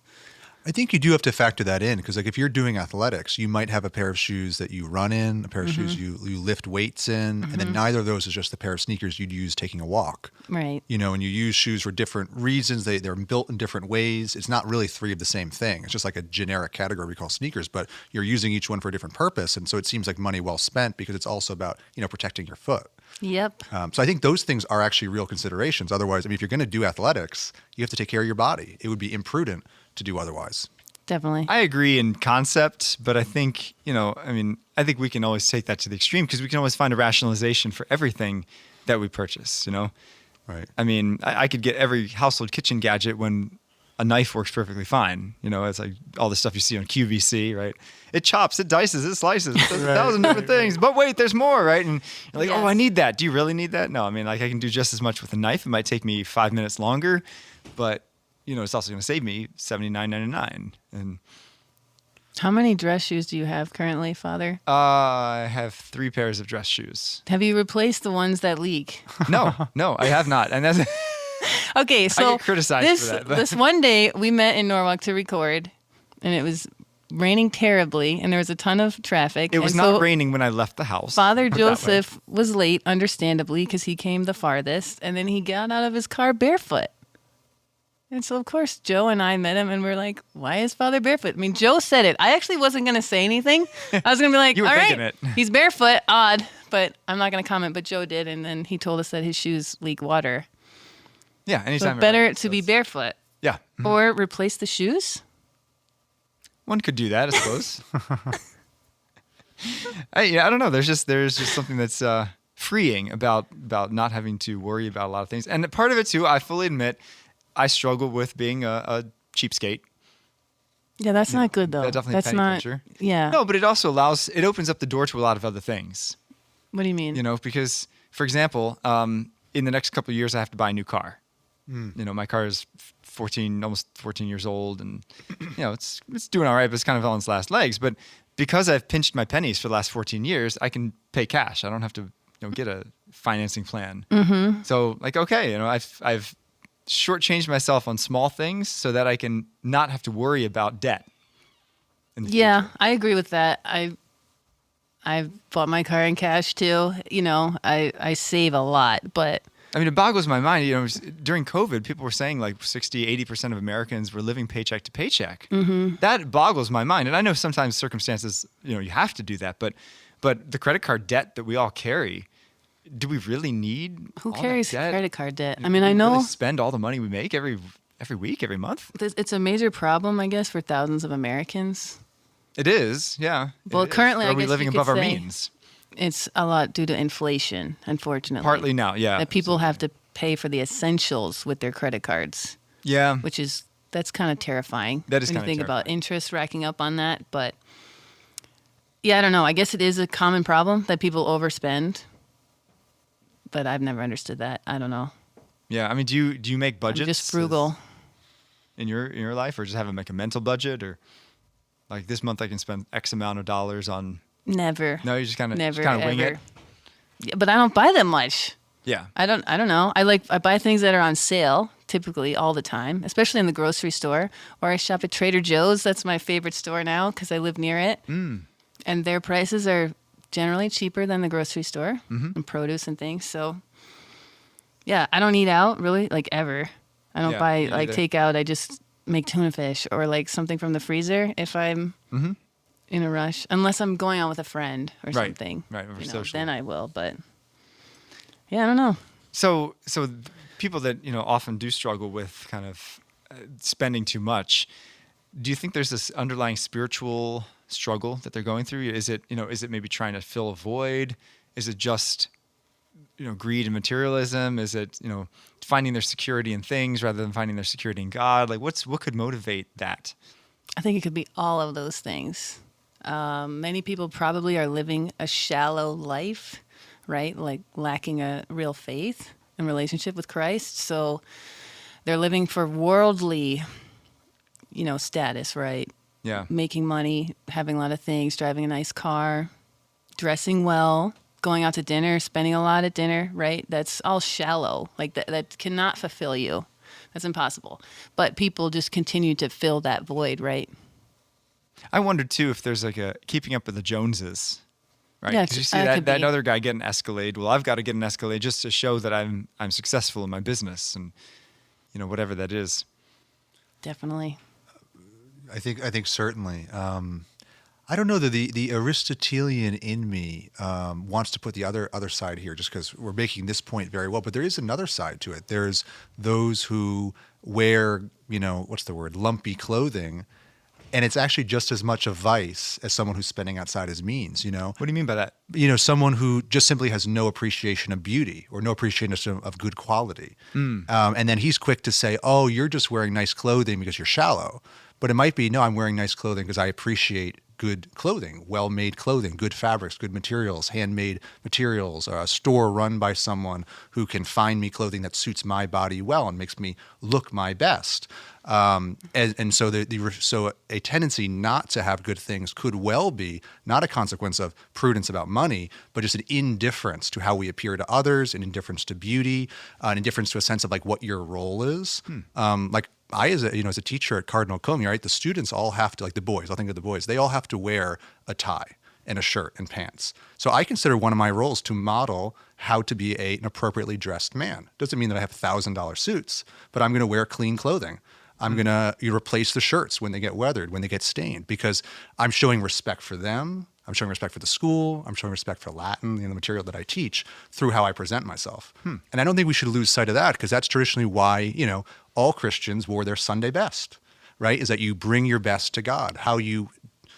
I think you do have to factor that in because, like, if you're doing athletics, you might have a pair of shoes that you run in, a pair of shoes you lift weights in, and then neither of those is just the pair of sneakers you'd use taking a walk. Right. You know, and you use shoes for different reasons. They're built in different ways. It's not really 3 of the same thing. It's just like a generic category we call sneakers, but you're using each one for a different purpose, and so it seems like money well spent because it's also about, you know, protecting your foot. Yep. So I think those things are actually real considerations. Otherwise, I mean, if you're going to do athletics, you have to take care of your body. It would be imprudent to do otherwise. Definitely. I agree in concept, but I think, I think we can always take that to the extreme because we can always find a rationalization for everything that we purchase, you know? Right. I mean, I could get every household kitchen gadget when a knife works perfectly fine. You know, it's like all the stuff you see on QVC, right? It chops, it dices, it slices, it does 1,000 different things. But wait, there's more, right? And you're like, oh, I need that. Do you really need that? No, I mean, like I can do just as much with a knife. It might take me 5 minutes longer, but you know, it's also going to save me $79.99. And how many dress shoes do you have currently, Father? I have 3 pairs of dress shoes. Have you replaced the ones that leak? No, I have not. And that's okay. So I get criticized for that. This one day we met in Norwalk to record, and it was raining terribly, and there was a ton of traffic. It was not raining when I left the house. Father Joseph was late, understandably, because he came the farthest, and then he got out of his car barefoot. And so, of course, Joe and I met him, and we're like, why is Father barefoot? I mean, Joe said it. I actually wasn't going to say anything. I was going to be like, all right, he's barefoot, odd, but I'm not going to comment. But Joe did, and then he told us that his shoes leak water. Yeah, anytime. So better to be barefoot. Yeah. Or replace the shoes? One could do that, I suppose. I don't know. There's just something that's freeing about not having to worry about a lot of things. And part of it, too, I fully admit, I struggle with being a cheapskate. Yeah, that's not good, though. That's penny pincher. Yeah. No, but it also it opens up the door to a lot of other things. What do you mean? You know, because, for example, in the next couple of years, I have to buy a new car. You know, my car is almost 14 years old, and, you know, it's doing all right, but it's kind of on its last legs. But because I've pinched my pennies for the last 14 years, I can pay cash. I don't have to, get a financing plan. Mm-hmm. So, like, okay, I've shortchanged myself on small things so that I can not have to worry about debt. Yeah, I agree with that. I bought my car in cash too. You know, I save a lot, but I mean, it boggles my mind. You know, during COVID, people were saying like 60-80% of Americans were living paycheck to paycheck. Mm-hmm. That boggles my mind. And I know sometimes circumstances, you have to do that, but the credit card debt that we all carry, do we really need? Who all carries that debt? credit card debt? I mean, I know really spend all the money we make every week, every month. It's a major problem, I guess, for thousands of Americans. It is, yeah. Well, currently, I guess, are we you living could above our say means? It's a lot due to inflation, unfortunately. Partly now, yeah. That people have to pay for the essentials with their credit cards. Yeah. That's kind of terrifying. That is when kind of you think terrifying. about interest racking up on that. But yeah, I don't know. I guess it is a common problem that people overspend. But I've never understood that. I don't know. Yeah, I mean, do you make budgets? I'm just frugal. In your life, or just have a mental budget, or like this month I can spend X amount of dollars on. Never. No, you just kind of wing it. Yeah, but I don't buy that much. Yeah. I don't know. I buy things that are on sale typically all the time, especially in the grocery store, or I shop at Trader Joe's. That's my favorite store now because I live near it. Mm. And their prices are generally cheaper than the grocery store and produce and things. So yeah, I don't eat out really, like ever. I don't buy like takeout. I just make tuna fish or like something from the freezer if I'm in a rush, unless I'm going out with a friend or something. Right, or social. Then I will, but yeah, I don't know. So people that, often do struggle with kind of spending too much, do you think there's this underlying spiritual struggle that they're going through? Is it maybe trying to fill a void? Is it just greed and materialism? Is it, finding their security in things rather than finding their security in God? Like what could motivate that? I think it could be all of those things. Many people probably are living a shallow life, right? Like lacking a real faith and relationship with Christ. So they're living for worldly, status, right? Yeah. Making money, having a lot of things, driving a nice car, dressing well, going out to dinner, spending a lot at dinner, right? That's all shallow. Like that cannot fulfill you. That's impossible. But people just continue to fill that void, right? I wondered too if there's like a keeping up with the Joneses, right? Yeah, because you see that other guy get an Escalade. Well, I've got to get an Escalade just to show that I'm successful in my business, and whatever that is. Definitely. I think certainly. I don't know that the Aristotelian in me wants to put the other side here, just because we're making this point very well. But there is another side to it. There's those who wear, lumpy clothing, and it's actually just as much a vice as someone who's spending outside his means. What do you mean by that? Someone who just simply has no appreciation of beauty or no appreciation of good quality, and then he's quick to say, "Oh, you're just wearing nice clothing because you're shallow." But it might be, no, I'm wearing nice clothing because I appreciate good clothing, well-made clothing, good fabrics, good materials, handmade materials, a store run by someone who can find me clothing that suits my body well and makes me look my best. And so so a tendency not to have good things could well be not a consequence of prudence about money, but just an indifference to how we appear to others, an indifference to beauty, an indifference to a sense of like what your role is. Like I, as a teacher at Cardinal Comey, right, the students all have to, like the boys, I'll think of the boys, they all have to wear a tie and a shirt and pants. So I consider one of my roles to model how to be an appropriately dressed man. Doesn't mean that I have $1,000 suits, but I'm going to wear clean clothing. I'm going to replace the shirts when they get weathered, when they get stained, because I'm showing respect for them. I'm showing respect for the school. I'm showing respect for Latin, the material that I teach, through how I present myself. And I don't think we should lose sight of that, because that's traditionally why, all Christians wore their Sunday best, right? Is that you bring your best to God. How you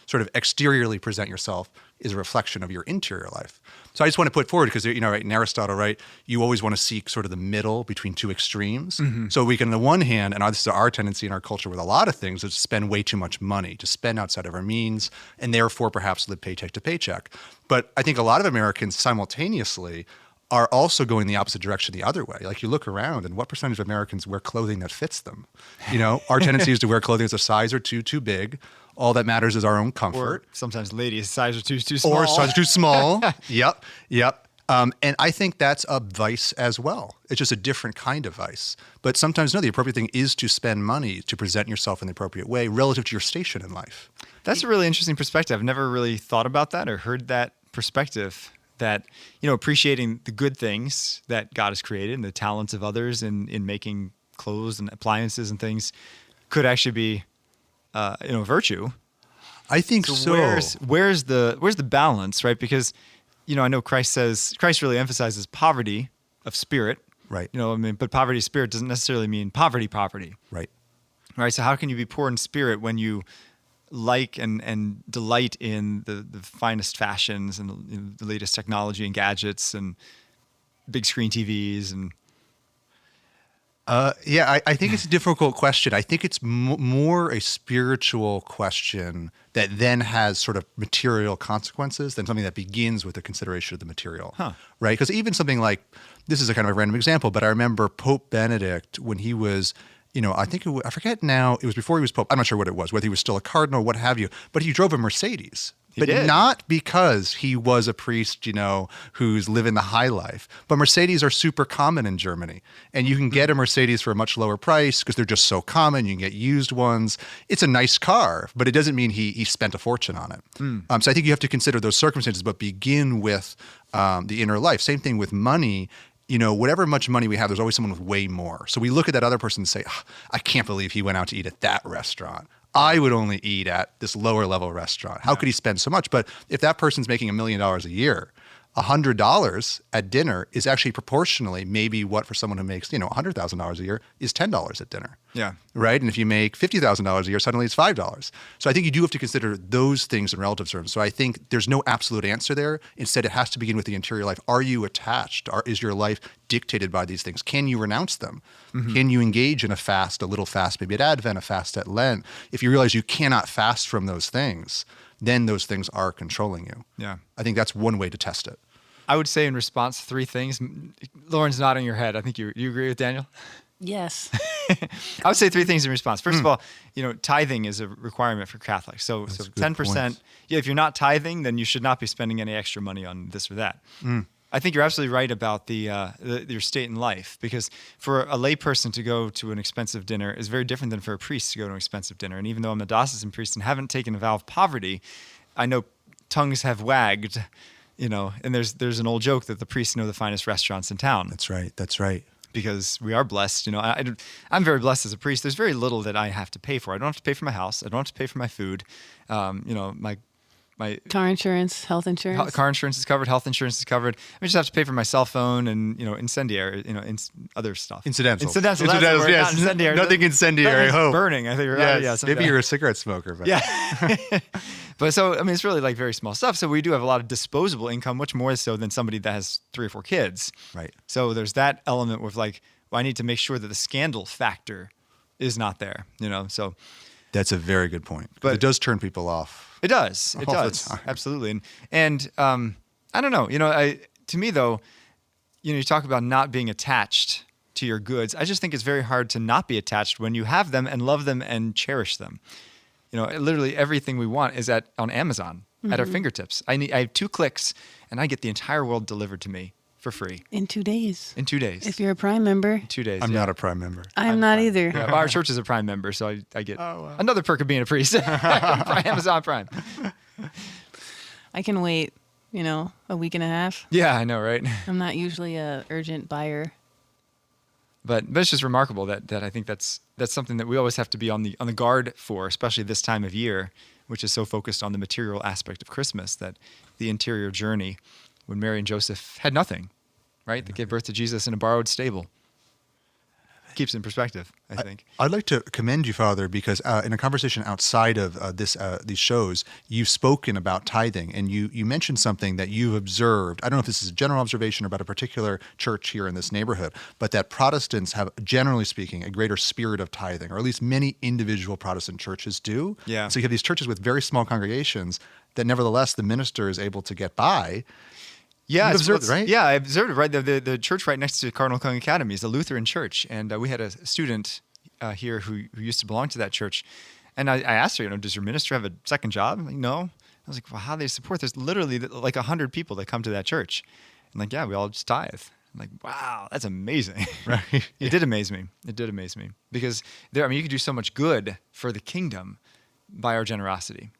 sort of exteriorly present yourself is a reflection of your interior life. So I just want to put forward, because, right, in Aristotle, right, you always want to seek sort of the middle between two extremes. So we can, on the one hand, and this is our tendency in our culture with a lot of things, is to spend way too much money, to spend outside of our means, and therefore perhaps live paycheck to paycheck. But I think a lot of Americans simultaneously are also going the opposite direction the other way. Like you look around, and what percentage of Americans wear clothing that fits them? Our tendency is to wear clothing that's a size or two too big. All that matters is our own comfort. Or sometimes ladies, size or two is too small. Or size too small. Yep. And I think that's a vice as well. It's just a different kind of vice. But sometimes, no, the appropriate thing is to spend money to present yourself in the appropriate way relative to your station in life. That's a really interesting perspective. I've never really thought about that or heard that perspective, that, appreciating the good things that God has created and the talents of others in making clothes and appliances and things could actually be, virtue. I think so. Where's the balance, right? Because, I know Christ really emphasizes poverty of spirit. Right. But poverty of spirit doesn't necessarily mean poverty. Right. Right. So how can you be poor in spirit when you like and delight in the finest fashions and the latest technology and gadgets and big screen TVs and I think it's a difficult question. I think it's more a spiritual question that then has sort of material consequences than something that begins with a consideration of the material, right? Because even something like, this is a kind of a random example, but I remember Pope Benedict when he was, I forget now, it was before he was Pope. I'm not sure what it was, whether he was still a cardinal, what have you, but he drove a Mercedes. But not because he was a priest, who's living the high life. But Mercedes are super common in Germany. And you can get a Mercedes for a much lower price because they're just so common. You can get used ones. It's a nice car, but it doesn't mean he spent a fortune on it. So I think you have to consider those circumstances, but begin with the inner life. Same thing with money. Whatever much money we have, there's always someone with way more. So we look at that other person and say, I can't believe he went out to eat at that restaurant. I would only eat at this lower level restaurant. How could he spend so much? But if that person's making $1 million a year, $100 at dinner is actually proportionally maybe what for someone who makes, $100,000 a year is $10 at dinner. Yeah. Right? And if you make $50,000 a year, suddenly it's $5. So I think you do have to consider those things in relative terms. So I think there's no absolute answer there. Instead, it has to begin with the interior life. Are you attached? Is your life dictated by these things? Can you renounce them? Mm-hmm. Can you engage in a fast, a little fast, maybe at Advent, a fast at Lent? If you realize you cannot fast from those things, then those things are controlling you. Yeah. I think that's one way to test it. I would say in response, 3 things. Lauren's nodding her head. I think you agree with Daniel? Yes. I would say 3 things in response. First of all, tithing is a requirement for Catholics. So 10%. Yeah, if you're not tithing, then you should not be spending any extra money on this or that. I think you're absolutely right about your state in life, because for a lay person to go to an expensive dinner is very different than for a priest to go to an expensive dinner. And even though I'm a diocesan priest and haven't taken a vow of poverty, I know tongues have wagged, and there's an old joke that the priests know the finest restaurants in town. That's right. Because we are blessed. I'm very blessed as a priest. There's very little that I have to pay for. I don't have to pay for my house. I don't have to pay for my food. My car insurance, health insurance. Car insurance is covered. Health insurance is covered. I just have to pay for my cell phone and incendiary, other stuff. Incidental. Yes. Incendiary. Nothing incendiary. Hope. Burning. I think. Yes. Maybe you're a cigarette smoker. But. Yeah. But so it's really like very small stuff. So we do have a lot of disposable income, much more so than somebody that has 3 or 4 kids. Right. So there's that element with I need to make sure that the scandal factor is not there. So. That's a very good point. But it does turn people off. It does. It does. Absolutely. And I don't know. To me though, you talk about not being attached to your goods. I just think it's very hard to not be attached when you have them and love them and cherish them. Literally everything we want is on Amazon at our fingertips. I have 2 clicks and I get the entire world delivered to me for free. In 2 days. In 2 days. If you're a Prime member. 2 days. I'm not a Prime member. I'm not either. Yeah, our church is a Prime member, so I get another perk of being a priest. Amazon Prime. I can wait, a week and a half. Yeah, I know, right? I'm not usually a urgent buyer. But it's just remarkable that I think that's something that we always have to be on the guard for, especially this time of year, which is so focused on the material aspect of Christmas, that the interior journey, when Mary and Joseph had nothing, right? They gave birth to Jesus in a borrowed stable. Keeps it in perspective, I think. I'd like to commend you, Father, because in a conversation outside of these shows, you've spoken about tithing, and you mentioned something that you've observed. I don't know if this is a general observation or about a particular church here in this neighborhood, but that Protestants have, generally speaking, a greater spirit of tithing, or at least many individual Protestant churches do. Yeah. So you have these churches with very small congregations that nevertheless the minister is able to get by. Yeah, you observed it, right? Yeah, I observed it, right? The church right next to Cardinal Kung Academy is a Lutheran church. And we had a student here who used to belong to that church. And I asked her, does your minister have a second job? I'm like, no. I was like, well, how do they support? There's literally like 100 people that come to that church. I'm like, yeah, we all just tithe. I'm like, wow, that's amazing. Right. It did amaze me. It did amaze me. Because you could do so much good for the kingdom by our generosity.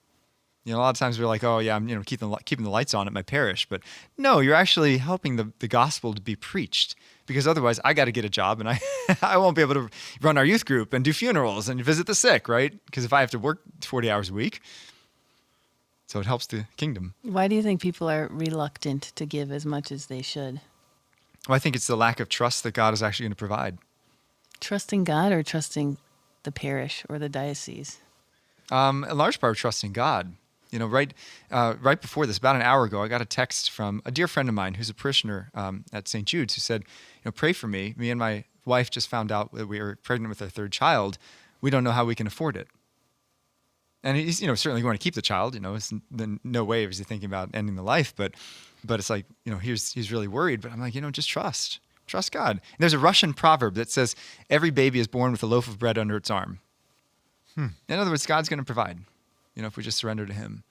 A lot of times we're like, oh yeah, I'm keeping the lights on at my parish, but no, you're actually helping the gospel to be preached, because otherwise I got to get a job and I won't be able to run our youth group and do funerals and visit the sick, right? Because if I have to work 40 hours a week, so it helps the kingdom. Why do you think people are reluctant to give as much as they should? Well, I think it's the lack of trust that God is actually going to provide. Trusting God or trusting the parish or the diocese? A large part of trusting God. Right before this, about an hour ago, I got a text from a dear friend of mine who's a parishioner at St. Jude's, who said, pray for me. Me and my wife just found out that we were pregnant with our 3rd child. We don't know how we can afford it. And he's, certainly going to keep the child. It's no way is he thinking about ending the life. But it's like, he's really worried. But I'm like, just trust God. And there's a Russian proverb that says, every baby is born with a loaf of bread under its arm. In other words, God's going to provide. If we just surrender to him.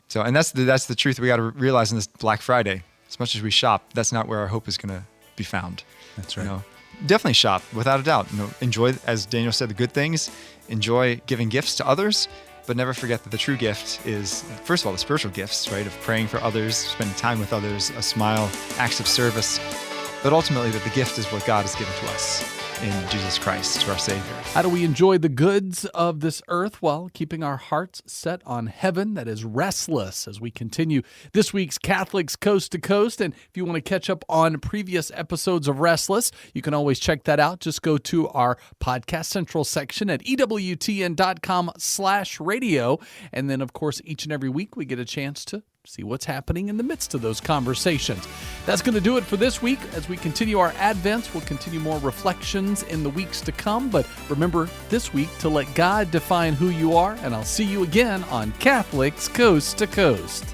So, and that's the truth we got to realize in this Black Friday. As much as we shop, that's not where our hope is going to be found. That's right. Definitely shop, without a doubt. Enjoy, as Daniel said, the good things. Enjoy giving gifts to others, but never forget that the true gift is, first of all, the spiritual gifts, right? Of praying for others, spending time with others, a smile, acts of service. But ultimately, that the gift is what God has given to us. in Jesus Christ as our Savior. How do we enjoy the goods of this earth? Well, keeping our hearts set on heaven, that is Restless, as we continue this week's Catholics Coast to Coast. And if you want to catch up on previous episodes of Restless, you can always check that out. Just go to our Podcast Central section at EWTN.com/radio. And then, of course, each and every week we get a chance to see what's happening in the midst of those conversations. That's going to do it for this week. As we continue our Advents, we'll continue more reflections in the weeks to come. But remember this week to let God define who you are, and I'll see you again on Catholics Coast to Coast.